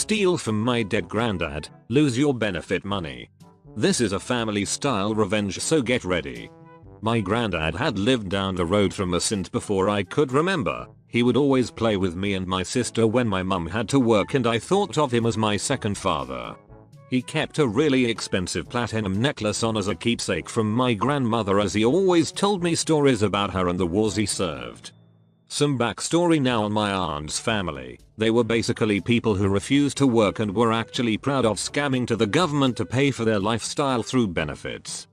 steal from my dead granddad, lose your benefit money. This is a family style revenge, so get ready. My granddad had lived down the road from us since before I could remember. He would always play with me and my sister when my mum had to work, and I thought of him as my second father. He kept a really expensive platinum necklace on as a keepsake from my grandmother, as he always told me stories about her and the wars he served. Some backstory now on my aunt's family. They were basically people who refused to work and were actually proud of scamming to the government to pay for their lifestyle through benefits.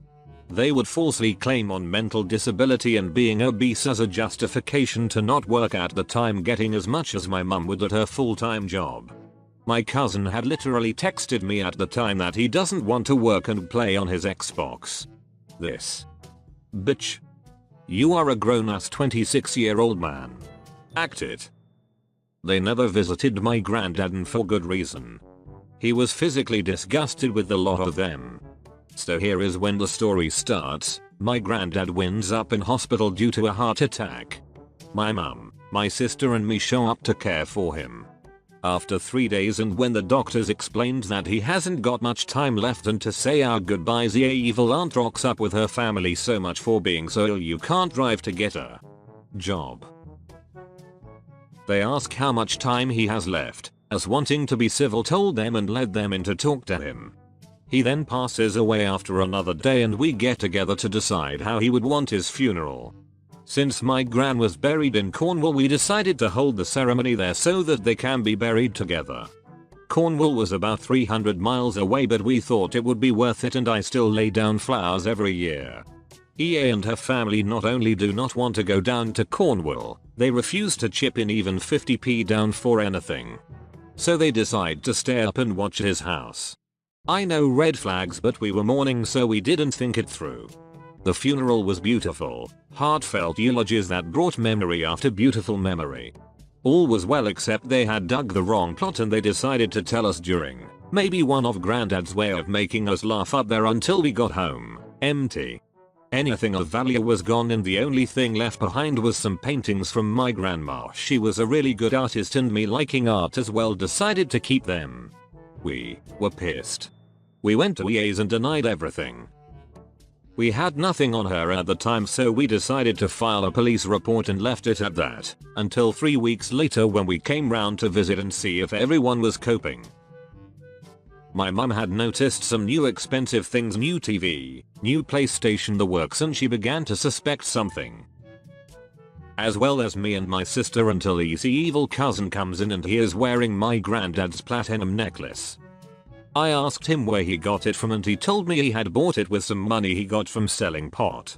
They would falsely claim on mental disability and being obese as a justification to not work at the time, getting as much as my mum would at her full-time job. My cousin had literally texted me at the time that he doesn't want to work and play on his Xbox. This bitch. You are a grown-ass 26-year-old man. Act it. They never visited my granddad, and for good reason. He was physically disgusted with the lot of them. So here is when the story starts. My granddad winds up in hospital due to a heart attack. My mum, my sister and me show up to care for him. After 3 days, and when the doctors explained that he hasn't got much time left and to say our goodbyes, the evil aunt rocks up with her family. So much for being so ill you can't drive to get a job. They ask how much time he has left, as wanting to be civil told them and led them in to talk to him. He then passes away after another day, and we get together to decide how he would want his funeral. Since my gran was buried in Cornwall, we decided to hold the ceremony there so that they can be buried together. Cornwall was about 300 miles away, but we thought it would be worth it, and I still lay down flowers every year. EA and her family not only do not want to go down to Cornwall, they refuse to chip in even 50p down for anything. So they decide to stay up and watch his house. I know, red flags, but we were mourning, so we didn't think it through. The funeral was beautiful, heartfelt eulogies that brought memory after beautiful memory. All was well, except they had dug the wrong plot, and they decided to tell us during. Maybe one of granddad's way of making us laugh up there until we got home. Empty. Anything of value was gone, and the only thing left behind was some paintings from my grandma. She was a really good artist, and me liking art as well decided to keep them. We were pissed. We went to EA's and denied everything. We had nothing on her at the time, so we decided to file a police report and left it at that, until 3 weeks later when we came round to visit and see if everyone was coping. My mum had noticed some new expensive things, new TV, new PlayStation, the works, and she began to suspect something. As well as me and my sister, until EC evil cousin comes in and he is wearing my granddad's platinum necklace. I asked him where he got it from, and he told me he had bought it with some money he got from selling pot.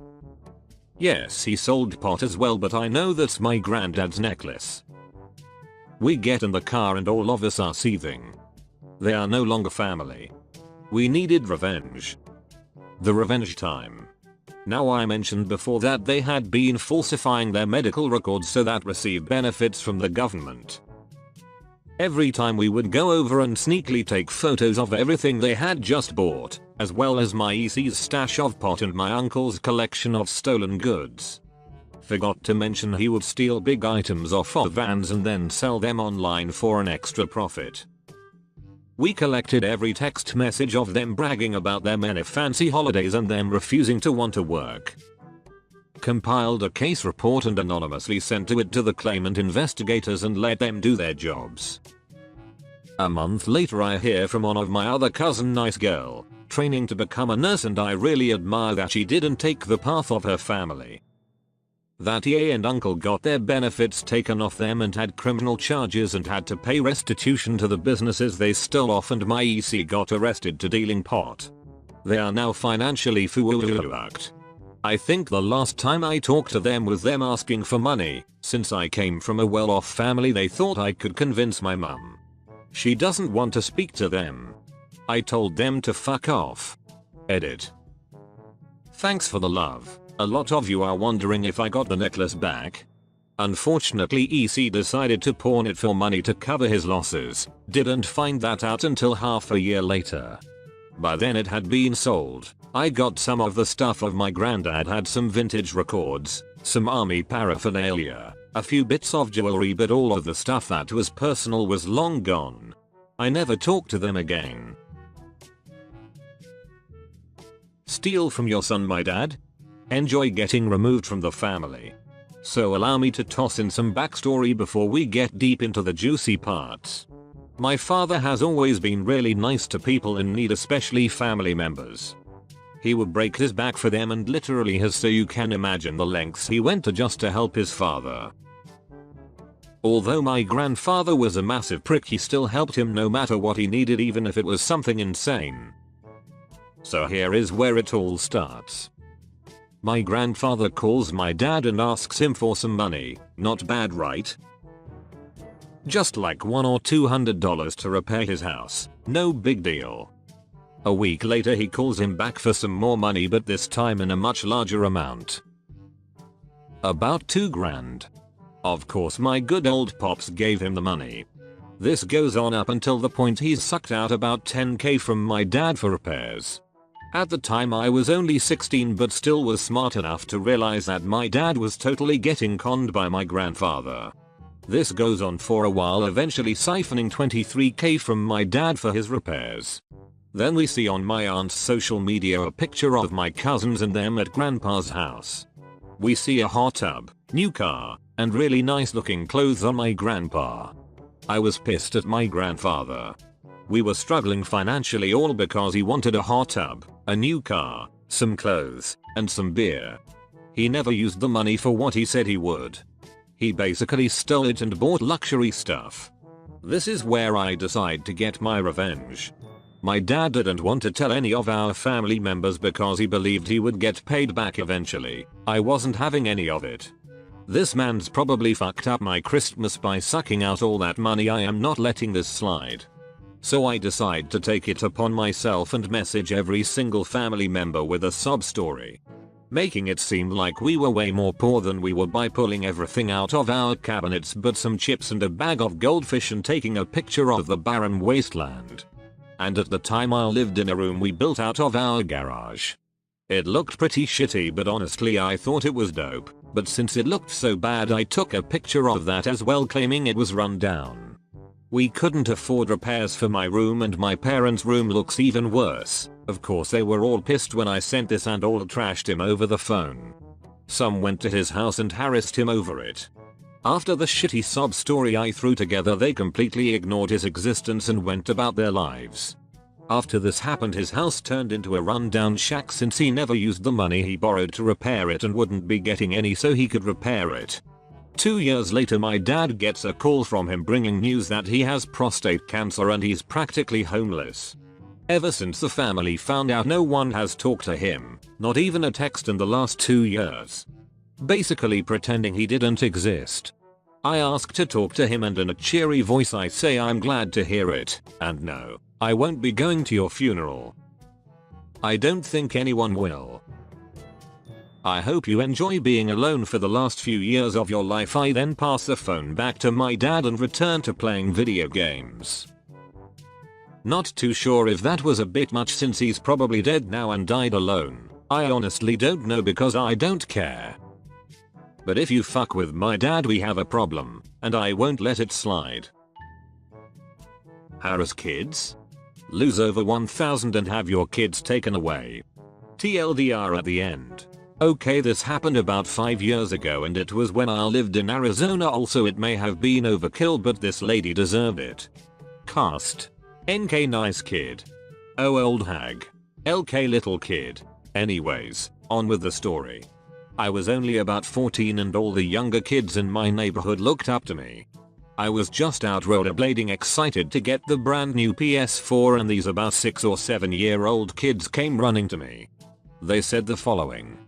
Yes, he sold pot as well, but I know that's my granddad's necklace. We get in the car and all of us are seething. They are no longer family. We needed revenge. The revenge time. Now, I mentioned before that they had been falsifying their medical records so that received benefits from the government. Every time we would go over and sneakily take photos of everything they had just bought, as well as my EC's stash of pot and my uncle's collection of stolen goods. Forgot to mention he would steal big items off of vans and then sell them online for an extra profit. We collected every text message of them bragging about their many fancy holidays and them refusing to want to work. Compiled a case report and anonymously sent it to the claimant investigators and let them do their jobs. A month later I hear from one of my other cousin, nice girl, training to become a nurse, and I really admire that she didn't take the path of her family. That EA and uncle got their benefits taken off them and had criminal charges and had to pay restitution to the businesses they stole off, and my EC got arrested to dealing pot. They are now financially fucked. I think the last time I talked to them was them asking for money. Since I came from a well-off family, they thought I could convince my mum. She doesn't want to speak to them. I told them to fuck off. Edit. Thanks for the love. A lot of you are wondering if I got the necklace back. Unfortunately, EC decided to pawn it for money to cover his losses. Didn't find that out until half a year later. By then it had been sold. I got some of the stuff of my granddad, had some vintage records, some army paraphernalia, a few bits of jewelry, but all of the stuff that was personal was long gone. I never talked to them again. Steal from your son, my dad? Enjoy getting removed from the family. So allow me to toss in some backstory before we get deep into the juicy parts. My father has always been really nice to people in need, especially family members. He would break his back for them and literally has, so you can imagine the lengths he went to just to help his father. Although my grandfather was a massive prick, he still helped him no matter what he needed, even if it was something insane. So here is where it all starts. My grandfather calls my dad and asks him for some money. Not bad, right? Just like $100 or $200 to repair his house. No big deal. A week later he calls him back for some more money, but this time in a much larger amount. About $2,000. Of course my good old pops gave him the money. This goes on up until the point he's sucked out about $10,000 from my dad for repairs. At the time I was only 16, but still was smart enough to realize that my dad was totally getting conned by my grandfather. This goes on for a while, eventually siphoning $23,000 from my dad for his repairs. Then we see on my aunt's social media a picture of my cousins and them at grandpa's house. We see a hot tub, new car, and really nice looking clothes on my grandpa. I was pissed at my grandfather. We were struggling financially, all because he wanted a hot tub, a new car, some clothes, and some beer. He never used the money for what he said he would. He basically stole it and bought luxury stuff. This is where I decide to get my revenge. My dad didn't want to tell any of our family members because he believed he would get paid back eventually. I wasn't having any of it. This man's probably fucked up my Christmas by sucking out all that money. I am not letting this slide. So I decide to take it upon myself and message every single family member with a sob story, making it seem like we were way more poor than we were by pulling everything out of our cabinets but some chips and a bag of goldfish and taking a picture of the barren wasteland. And at the time I lived in a room we built out of our garage. It looked pretty shitty, but honestly I thought it was dope. But since it looked so bad I took a picture of that as well, claiming it was run down. We couldn't afford repairs for my room, and my parents' room looks even worse. Of course they were all pissed when I sent this and all trashed him over the phone. Some went to his house and harassed him over it. After the shitty sob story I threw together, they completely ignored his existence and went about their lives. After this happened, his house turned into a rundown shack since he never used the money he borrowed to repair it and wouldn't be getting any so he could repair it. 2 years later my dad gets a call from him bringing news that he has prostate cancer and he's practically homeless. Ever since the family found out, no one has talked to him, not even a text in the last 2 years. Basically pretending he didn't exist. I ask to talk to him and in a cheery voice I say I'm glad to hear it, and no, I won't be going to your funeral. I don't think anyone will. I hope you enjoy being alone for the last few years of your life. I then pass the phone back to my dad and return to playing video games. Not too sure if that was a bit much since he's probably dead now and died alone. I honestly don't know because I don't care. But if you fuck with my dad we have a problem, and I won't let it slide. Harass kids? Lose over 1,000 and have your kids taken away. TLDR at the end. Okay, this happened about 5 years ago and it was when I lived in Arizona. Also it may have been overkill but this lady deserved it. Cast. NK nice kid. Oh old hag. LK little kid. Anyways, on with the story. I was only about 14 and all the younger kids in my neighborhood looked up to me. I was just out rollerblading excited to get the brand new PS4 and these about 6 or 7-year-old kids came running to me. They said the following.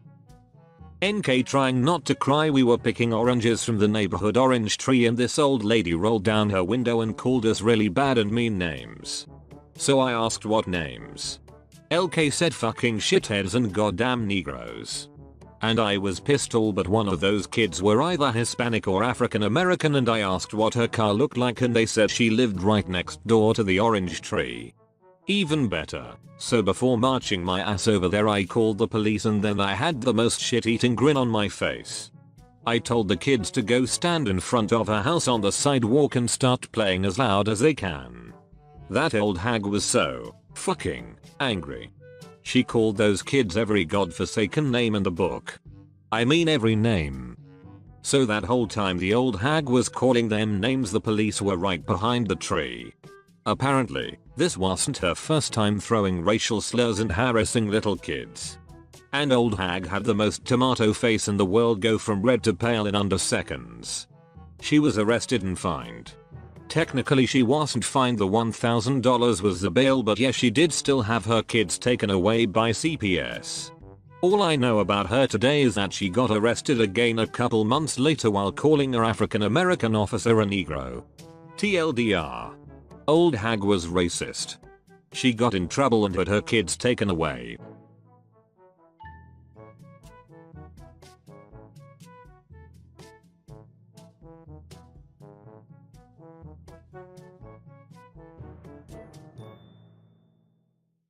NK trying not to cry, we were picking oranges from the neighborhood orange tree and this old lady rolled down her window and called us really bad and mean names. So I asked what names. LK said fucking shitheads and goddamn Negroes. And I was pissed. All but one of those kids were either Hispanic or African American and I asked what her car looked like and they said she lived right next door to the orange tree. Even better. So before marching my ass over there I called the police and then I had the most shit-eating grin on my face. I told the kids to go stand in front of her house on the sidewalk and start playing as loud as they can. That old hag was so fucking angry. She called those kids every godforsaken name in the book. I mean every name. So that whole time the old hag was calling them names, the police were right behind the tree. Apparently, this wasn't her first time throwing racial slurs and harassing little kids. And old hag had the most tomato face in the world, go from red to pale in under seconds. She was arrested and fined. Technically she wasn't fined, the $1,000 was the bail, but yes, she did still have her kids taken away by CPS. All I know about her today is that she got arrested again a couple months later while calling her African American officer a Negro. TLDR. Old hag was racist. She got in trouble and had her kids taken away.